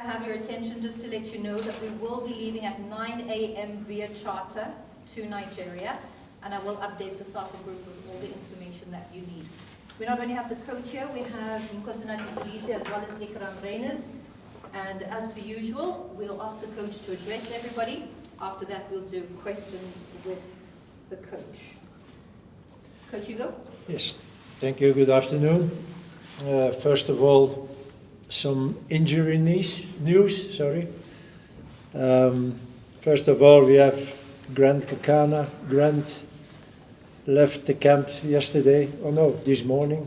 have your attention just to let you know that we will be leaving at 9 a.m. via charter to Nigeria, and I will update the SAFA group with all the information that you need. We not only have the coach here, we have Nkosinathi Sidise as well as Ikram Reyners, and as per usual, we'll ask the coach to address everybody. After that, we'll do questions with the coach. Coach Hugo? Yes, thank you. Good afternoon. First of all, some injury news. First of all, we have Grant Kakana. Grant left the camp yesterday, this morning,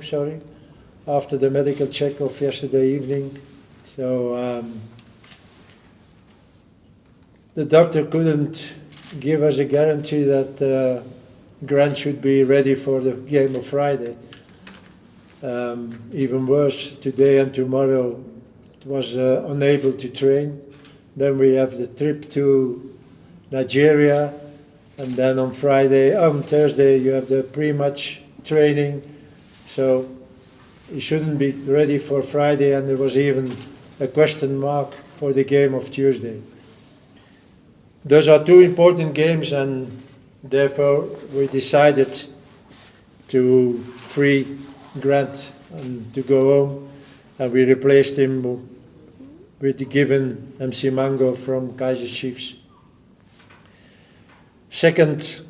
after the medical check of yesterday evening. So the doctor couldn't give us a guarantee that Grant should be ready for the game of Friday. Even worse, today and tomorrow was unable to train. Then we have the trip to Nigeria, and then on Thursday you have the pre-match training. So he shouldn't be ready for Friday, and there was even a question mark for the game of Tuesday. Those are two important games, and therefore we decided to free Grant and to go home, and we replaced him with the given MC Mango from Kaiser Chiefs. Second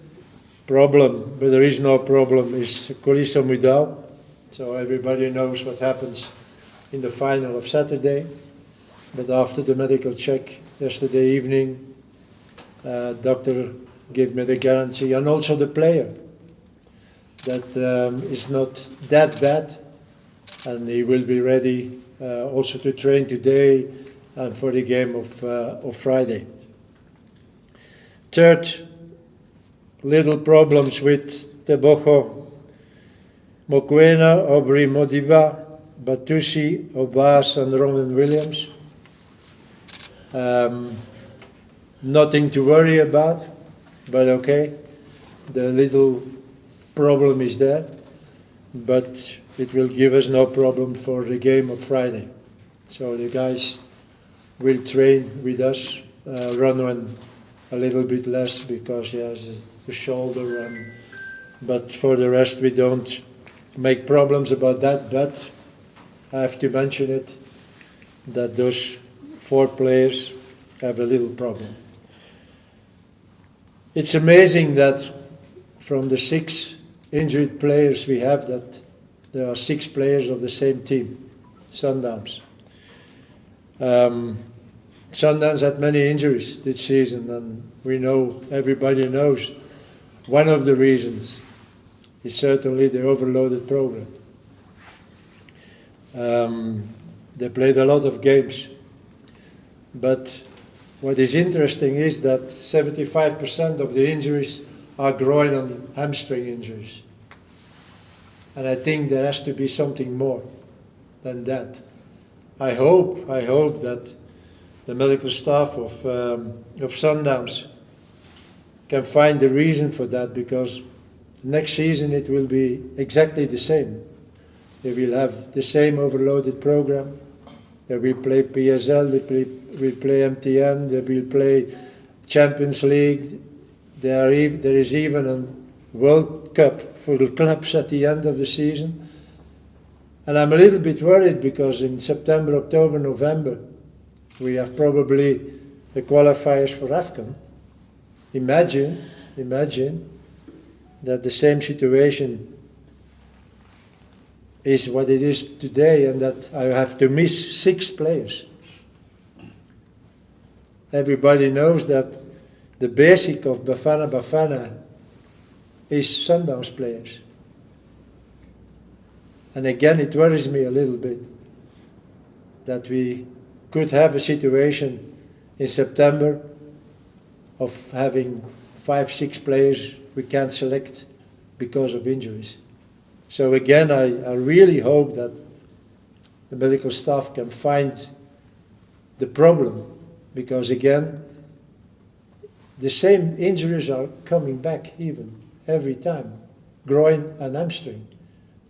problem, but there is no problem, is Koliso Mudau. So everybody knows what happens in the final of Saturday. But after the medical check yesterday evening, doctor gave me the guarantee, and also the player, that is not that bad, and he will be ready also to train today and for the game of Friday. Third, little problems with Tebogo, Mokoena, Aubrey Modiva, Batusi, Obas and Roman Williams. Nothing to worry about, but okay, the little problem is there, but it will give us no problem for the game of Friday. So the guys will train with us, Ronwen a little bit less because he has the shoulder, but for the rest we don't make problems about that. But I have to mention it, that those 4 players have a little problem. It's amazing that from the 6 injured players we have, that there are 6 players of the same team, Sundowns. Sundowns had many injuries this season, and everybody knows one of the reasons is certainly the overloaded program. They played a lot of games, but what is interesting is that 75% of the injuries are groin and hamstring injuries. And I think there has to be something more than that. I hope that the medical staff of Sundowns can find the reason for that, because next season it will be exactly the same. They will have the same overloaded program. They will play PSL, they will play MTN, they will play Champions League. There is even a World Cup for the clubs at the end of the season. And I'm a little bit worried because in September, October, November, we have probably the qualifiers for AFCON. Imagine that the same situation is what it is today, and that I have to miss 6 players. Everybody knows that the basic of Bafana Bafana is Sundowns players. And again, it worries me a little bit that we could have a situation in September of having 5-6 players we can't select because of injuries. So again, I really hope that the medical staff can find the problem, because again, the same injuries are coming back every time, groin and hamstring.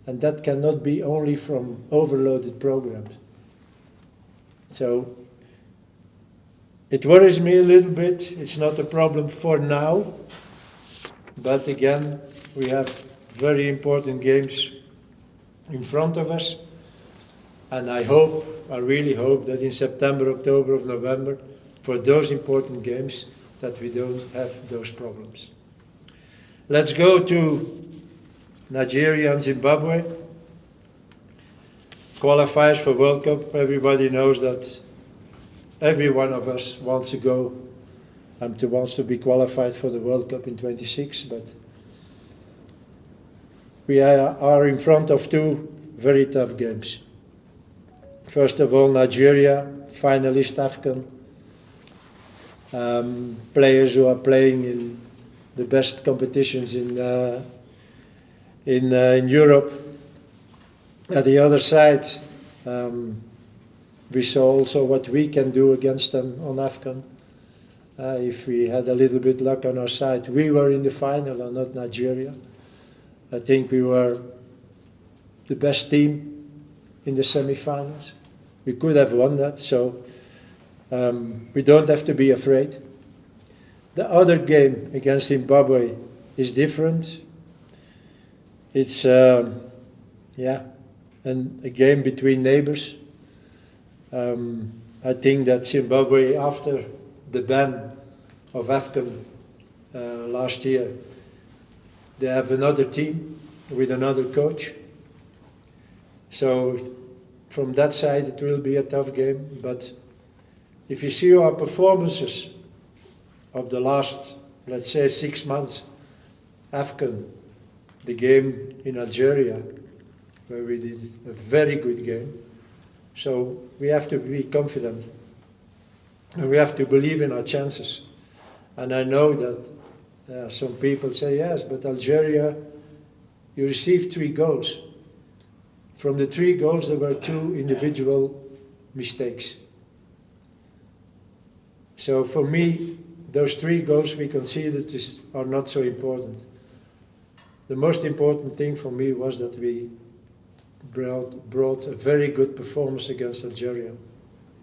And that cannot be only from overloaded programs. So It worries me a little bit. It's not a problem for now. But again, we have very important games in front of us. And I really hope that in September, October, or November, for those important games, that we don't have those problems. Let's go to Nigeria and Zimbabwe. Qualifiers for World Cup. Everybody knows that every one of us wants to go and wants to be qualified for the World Cup in 26, but we are in front of two very tough games. First of all, Nigeria, finalist AFCON, players who are playing in the best competitions in Europe. At the other side, we saw also what we can do against them on AFCON. If we had a little bit luck on our side, we were in the final and not Nigeria. I think we were the best team in the semi-finals. We could have won that, so we don't have to be afraid. The other game against Zimbabwe is different. It's and a game between neighbors. I think that Zimbabwe, after the ban of AFCON last year, they have another team with another coach. So from that side, it will be a tough game. But if you see our performances of the last, let's say, 6 months, AFCON, the game in Algeria, where we did a very good game. So we have to be confident. And we have to believe in our chances. And I know that some people say, yes, but Algeria, you received 3 goals. From the 3 goals, there were 2 individual mistakes. So for me, those 3 goals we conceded are not so important. The most important thing for me was that we brought a very good performance against Algeria.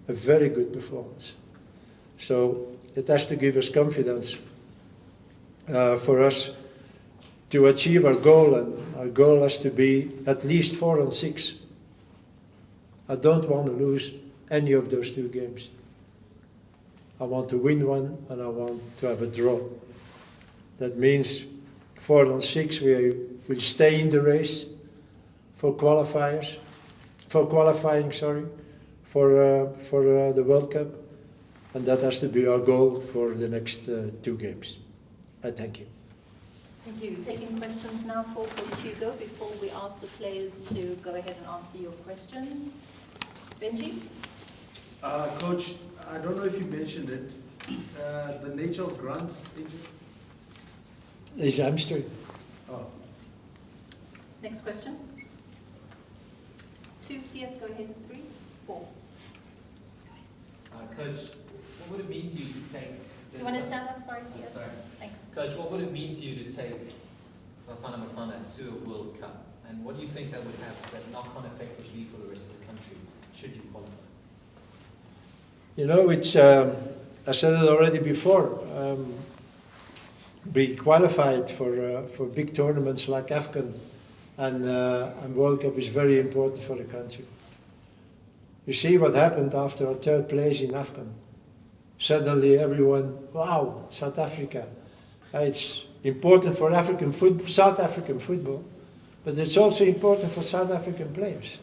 A very good performance. So it has to give us confidence for us to achieve our goal, and our goal has to be at least 4-6. I don't want to lose any of those 2 games. I want to win one and I want to have a draw. That means 4-6 we will stay in the race for qualifying, for the World Cup. And that has to be our goal for the next 2 games. I thank you. Thank you. Taking questions now for Hugo before we ask the players to go ahead and answer your questions. Benji? Coach, I don't know if you mentioned it. The nature of Grant's injury? Is hamstring. Oh. Next question. 2, yes, go ahead. 3, 4. Coach, what would it mean to you to take this? You want to stand up? Sorry, CS. Sorry. Thanks. Coach, what would it mean to you to take Bafana Bafana to a World Cup? And what do you think that would have, that knock-on effect would be for the rest of the country, should you qualify? You know, it's, I said it already before, being qualified for big tournaments like AFCON and World Cup is very important for the country. You see what happened after our 3rd place in AFCON. Suddenly everyone, wow, South Africa. It's important for South African football, but it's also important for South African players.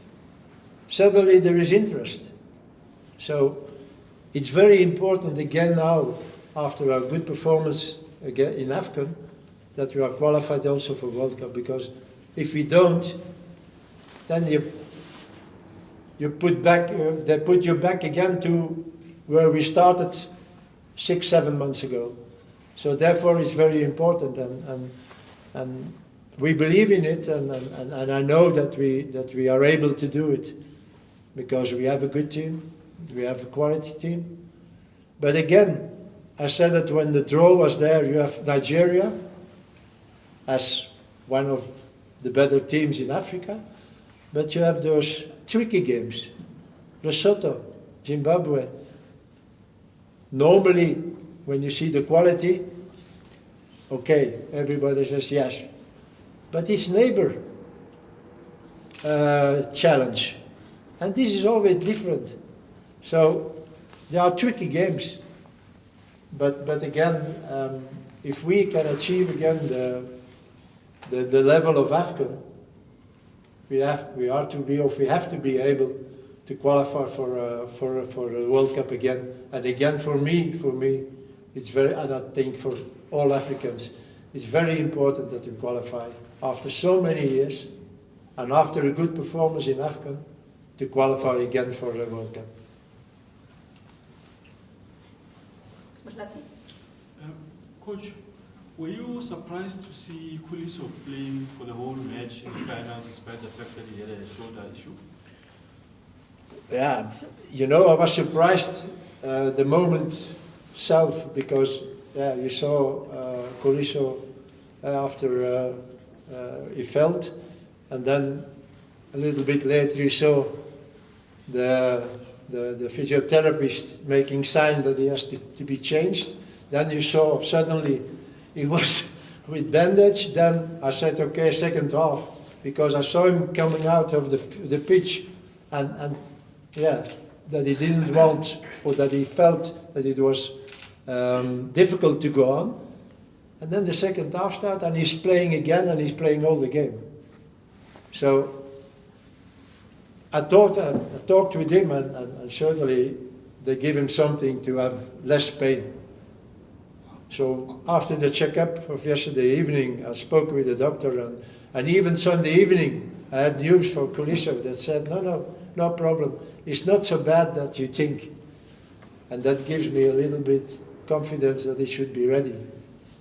Suddenly there is interest. So it's very important again now, after our good performance again in AFCON, that we are qualified also for World Cup, because if we don't, then they put you back again to where we started 6-7 months ago. So therefore it's very important, and we believe in it, and I know that we are able to do it, because we have a good team, we have a quality team. But again, I said that when the draw was there, you have Nigeria as one of the better teams in Africa, but you have those tricky games, Lesotho, Zimbabwe, Normally, when you see the quality, okay, everybody says yes. But it's neighbor challenge. And this is always different. So they are tricky games. But again, if we can achieve again the level of AFCON, we have to be able to qualify for a World Cup again. And again, for me, it's very, and I think for all Africans, it's very important that we qualify after so many years and after a good performance in AFCON to qualify again for the World Cup. Coach, were you surprised to see Kuliso playing for the whole match in the final despite the fact that he had a shoulder issue? Yeah, you know, I was surprised the moment self because you saw Kuliso after he fell, and then a little bit later you saw the physiotherapist making sign that he has to be changed. Then you saw suddenly he was with bandage. Then I said, okay, second half, because I saw him coming out of the pitch and yeah, that he didn't want, or that he felt that it was difficult to go on. And then the second half started and he's playing again and he's playing all the game. So I talked with him and certainly they give him something to have less pain. So after the checkup of yesterday evening, I spoke with the doctor and even Sunday evening I had news for Kuliso that said, no problem. It's not so bad that you think. And that gives me a little bit confidence that he should be ready.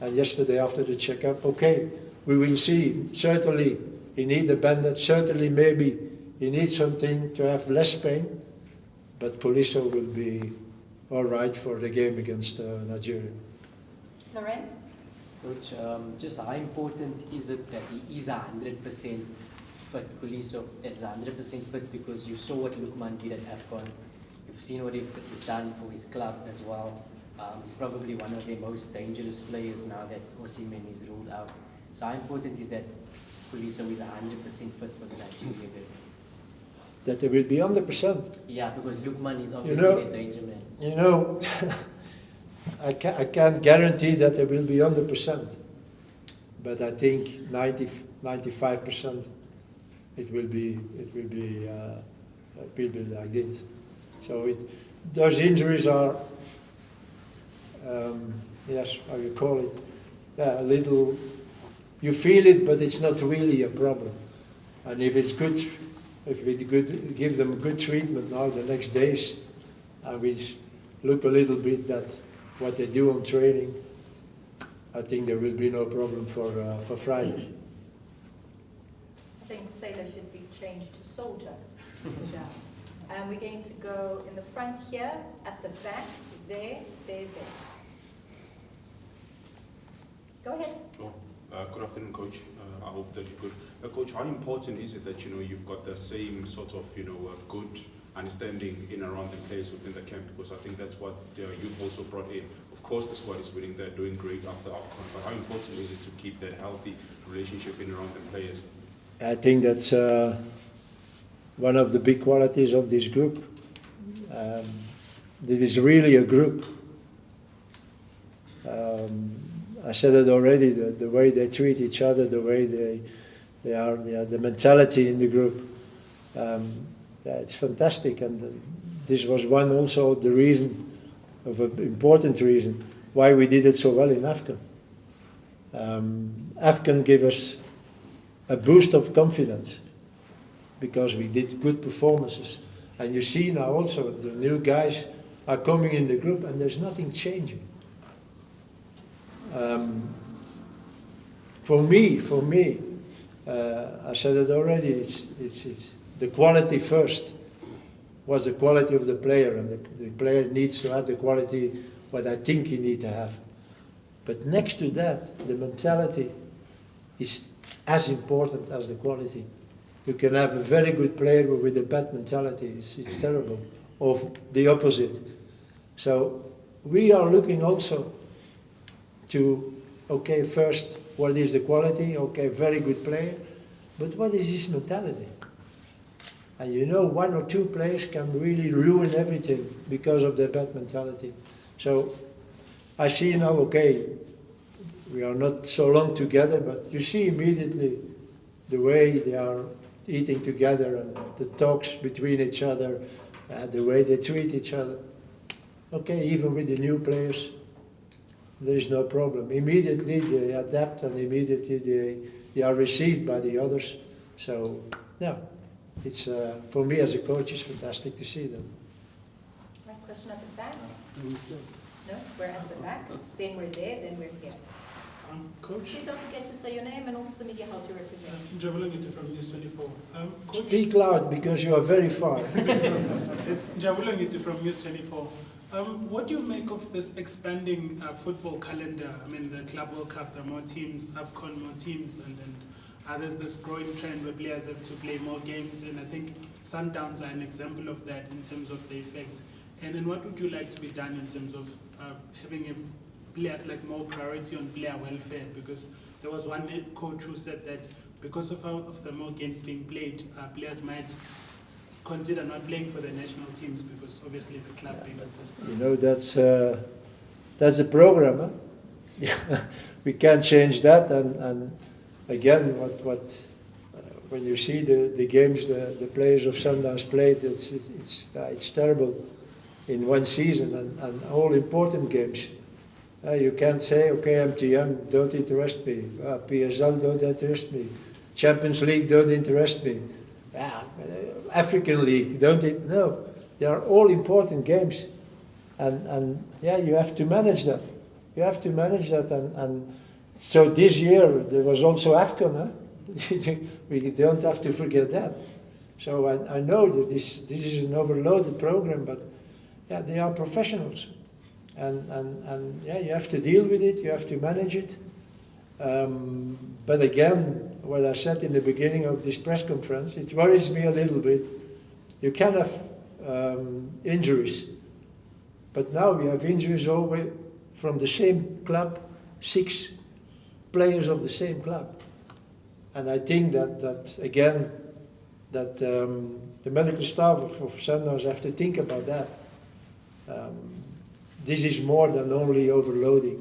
And yesterday after the checkup, okay, we will see. Certainly he needs a bandage, certainly maybe he needs something to have less pain, but Kuliso will be all right for the game against Nigeria. Lorenz? Coach, just how important is it that he is 100% fit? Kuliso is 100% fit because you saw what Lukman did at AFCON. You've seen what he's done for his club as well. He's probably one of the most dangerous players now that Osimhen is ruled out. So how important is that Kuliso is 100% fit for the Nigeria game? That they will be 100%. Yeah, because Lukman is obviously a danger man. You know, I can't guarantee that they will be 100%, but I think 95% it will be like this. So those injuries are, yes, how you call it, a little. You feel it, but it's not really a problem. And if it's good, if we give them good treatment now the next days, and we look a little bit at what they do on training, I think there will be no problem for Friday. I think sailor should be changed to soldier. And we're going to go in the front here, at the back, there. Go ahead. Good afternoon, Coach. I hope that you're good. Coach, how important is it that you've got the same sort of good understanding in around the players within the camp? Because I think that's what you've also brought in. Of course, the squad is winning; they're doing great after AFCON. But how important is it to keep that healthy relationship in around the players? I think that's one of the big qualities of this group. It is really a group. I said it already, the way they treat each other, the way they are, the mentality in the group. It's fantastic, and this was one also the reason, of an important reason, why we did it so well in AFCON. AFCON gave us a boost of confidence because we did good performances. And you see now also the new guys are coming in the group and there's nothing changing. For me, I said it already, it's the quality first. Was the quality of the player, and the player needs to have the quality what I think he needs to have. But next to that, the mentality is as important as the quality. You can have a very good player with a bad mentality, it's terrible, or the opposite. So we are looking also to, okay, first, what is the quality? Okay, very good player, but what is his mentality? And you know, one or two players can really ruin everything because of their bad mentality. So I see now, okay, we are not so long together, but you see immediately the way they are eating together and the talks between each other, the way they treat each other. Okay, even with the new players, there is no problem. Immediately they adapt and immediately they are received by the others. So, yeah, it's for me as a coach, it's fantastic to see them. Right, question at the back? No, we're at the back, then we're there, then we're here. Coach, Please don't forget to say your name and also the media house you represent. Njabulangiti from News 24. Coach, Speak loud because you are very far. it's Njabulangiti from News 24. What do you make of this expanding football calendar? I mean, the Club World Cup, there are more teams, AFCON, more teams, and there's this growing trend where players have to play more games, and I think Sundowns are an example of that in terms of the effect. And then what would you like to be done in terms of having a player, like more priority on player welfare? Because there was one coach who said that because of the more games being played, players might consider not playing for the national teams because obviously the club being You know, that's a program. Huh? We can't change that. And again, when you see the games the players of Sundowns played, it's terrible in one season and all important games. You can't say, okay, MTM, don't interest me. PSL, don't interest me. Champions League, don't interest me. African League, no. They are all important games. And yeah, you have to manage that. You have to manage that. And so this year, there was also AFCON. Huh? We don't have to forget that. So I know that this is an overloaded program, but yeah, they are professionals. And yeah, you have to deal with it, you have to manage it. But again, what I said in the beginning of this press conference, it worries me a little bit. You can have injuries, but now we have injuries over from the same club, 6 players of the same club. And I think that again, that the medical staff of Sundowns have to think about that. This is more than only overloading.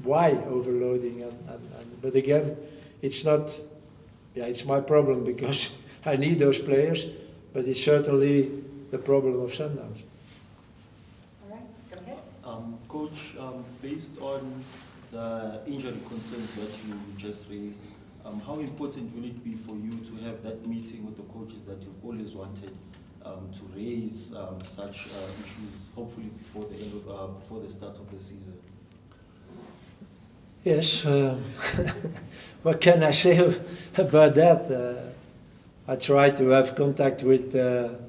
Why overloading? But again, it's not, yeah, it's my problem because I need those players, but it's certainly the problem of Sundowns. All right, go ahead. Coach, based on the injury concerns that you just raised, how important will it be for you to have that meeting with the coaches that you've always wanted to raise such issues, hopefully before the end of before the start of the season? Yes, what can I say about that? I try to have contact with the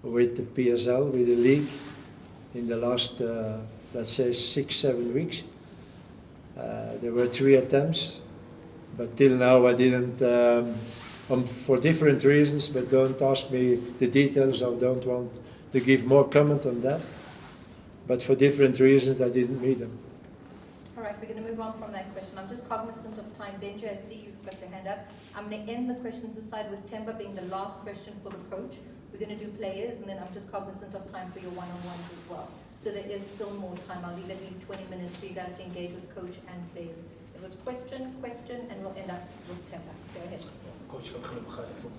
PSL, with the league, in the last, let's say, 6-7 weeks. There were 3 attempts, but till now I didn't, for different reasons, but don't ask me the details, I don't want to give more comment on that. But for different reasons I didn't meet them. All right, we're going to move on from that question. I'm just cognizant of time. Benja, I see you've got your hand up. I'm going to end the questions aside with Temba being the last question for the coach. We're going to do players, and then I'm just cognizant of time for your one-on-ones as well. So there is still more time. I'll leave at least 20 minutes for you guys to engage with coach and players. It was question, and we'll end up with Temba. Go ahead. Coach from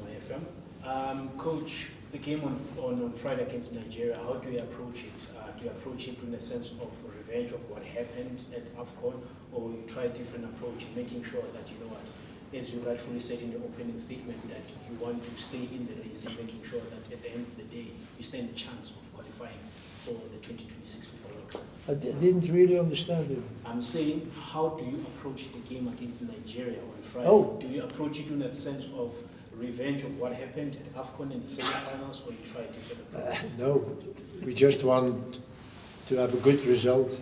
YFM. Coach, the game on Friday against Nigeria, how do you approach it? Do you approach it in the sense of revenge of what happened at AFCON, or you try a different approach in making sure that, you know what, as you rightfully said in the opening statement, that you want to stay in the race and making sure that at the end of the day, you stand a chance of qualifying for the 2026 FIFA World Cup? I didn't really understand it. I'm saying, how do you approach the game against Nigeria on Friday? Oh. Do you approach it in that sense of revenge of what happened at AFCON in the semi-finals, or you try a different approach? No, we just want to have a good result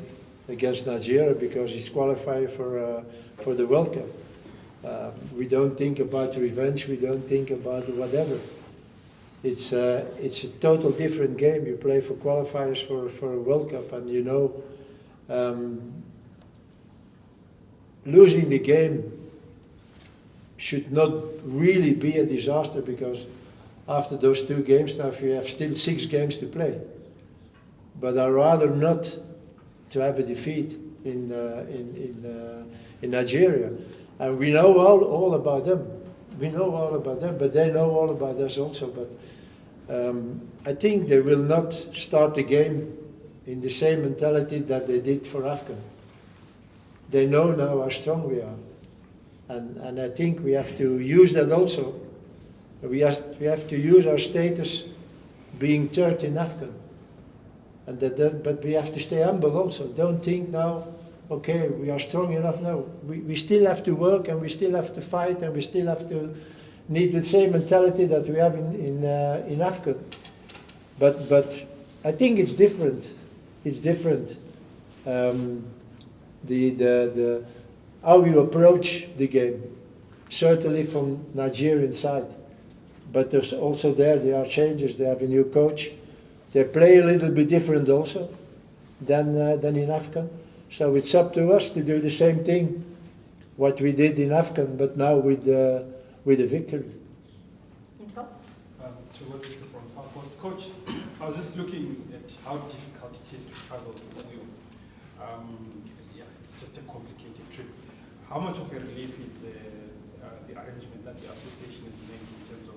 against Nigeria because it's qualified for the World Cup. We don't think about revenge, we don't think about whatever. it's a total different game. You play for qualifiers for a World Cup, and you know, losing the game should not really be a disaster, because after those 2 games now you have still 6 games to play. But I'd rather not to have a defeat in Nigeria. And we know all about them. We know all about them, but they know all about us also. But I think they will not start the game in the same mentality that they did for Afghan. They know now how strong we are. And I think we have to use that also. We have to use our status being third in Afghan. And but we have to stay humble also. Don't think now, okay, we are strong enough. No, we still have to work, and we still have to fight, and we still have to need the same mentality that we have in Afghan. But I think it's different. It's different. How you approach the game, certainly from Nigerian side. But there's also there are changes. They have a new coach. They play a little bit different also than in Afghan. So it's up to us to do the same thing, what we did in Afghan, but now with a victory. Coach, I was just looking at how difficult it is to travel to Rio. It's just a complicated trip. How much of a relief is the arrangement that the association is making in terms of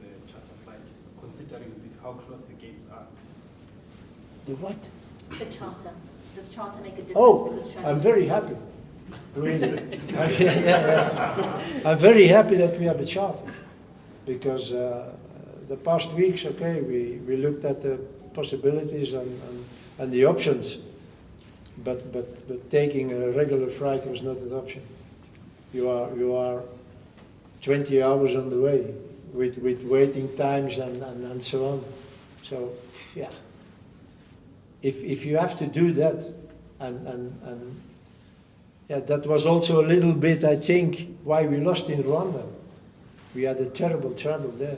the charter flight, considering how close the games are? The what? The charter. Does charter make a difference? Oh, because I'm very happy. Really. I'm very happy that we have a charter, because the past weeks, okay, we looked at the possibilities and the options, but taking a regular flight was not an option. You are 20 hours on the way with waiting times and so on. So yeah, if you have to do that, and yeah, that was also a little bit, I think, why we lost in Rwanda. We had a terrible trouble there.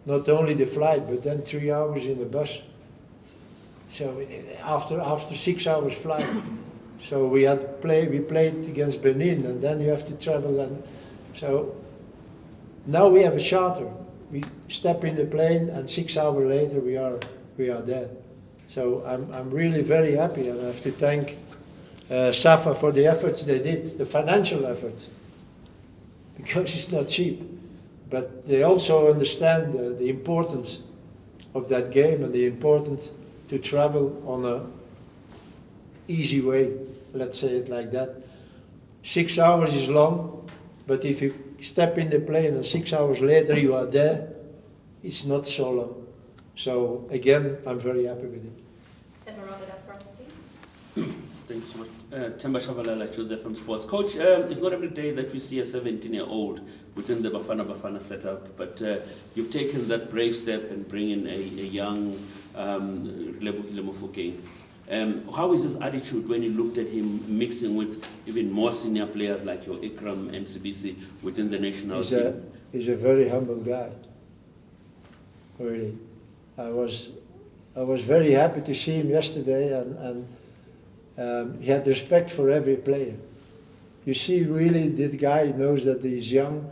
Not only the flight, but then 3 hours in the bus. So after 6 hours flight, so we played against Benin, and then you have to travel, and so now we have a charter. We step in the plane, and 6 hours later we are there. So I'm really very happy, and I have to thank SAFA for the efforts they did, the financial efforts, because it's not cheap. But they also understand the importance of that game and the importance to travel on a easy way, let's say it like that. 6 hours is long, but if you step in the plane and 6 hours later you are there, it's not so long. So again, I'm very happy with it. Can we round it up for us, please? Thank you so much. Temba Shabalala, Joseph from Sports. Coach, it's not every day that we see a 17-year-old within the Bafana Bafana setup, but you've taken that brave step and bring in a young Mofokeng. How is his attitude when you looked at him mixing with even more senior players like your Ikram and CBC within the national team? He's a very humble guy, really. I was very happy to see him yesterday, and he had respect for every player. You see, really, this guy knows that he's young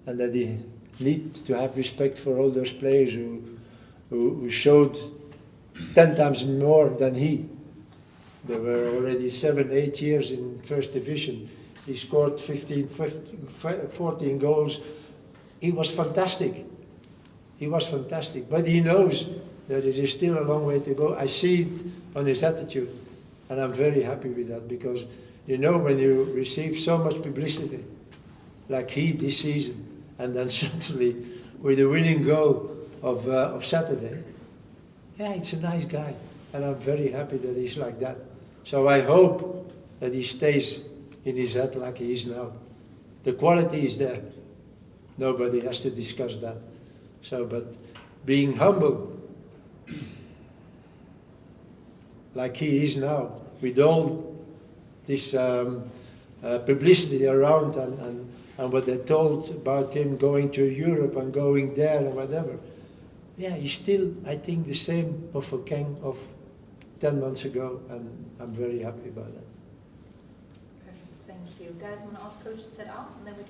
and that he needs to have respect for all those players who showed 10 times more than he. They were already 7-8 years in first division. He scored 14 goals. He was fantastic. He was fantastic. But he knows that it is still a long way to go. I see it on his attitude. And I'm very happy with that, because you know, when you receive so much publicity like he this season, and then suddenly with the winning goal of Saturday, yeah, it's a nice guy, and I'm very happy that he's like that. So I hope that he stays in his head like he is now. The quality is there. Nobody has to discuss that. So, but being humble, like he is now, with all this publicity around and what they told about him going to Europe and going there and whatever. yeah, he's still, I think, the same Mofokeng of 10 months ago, and I'm very happy about that. Perfect, thank you. Guys, I'm going to ask Coach to set out, and then we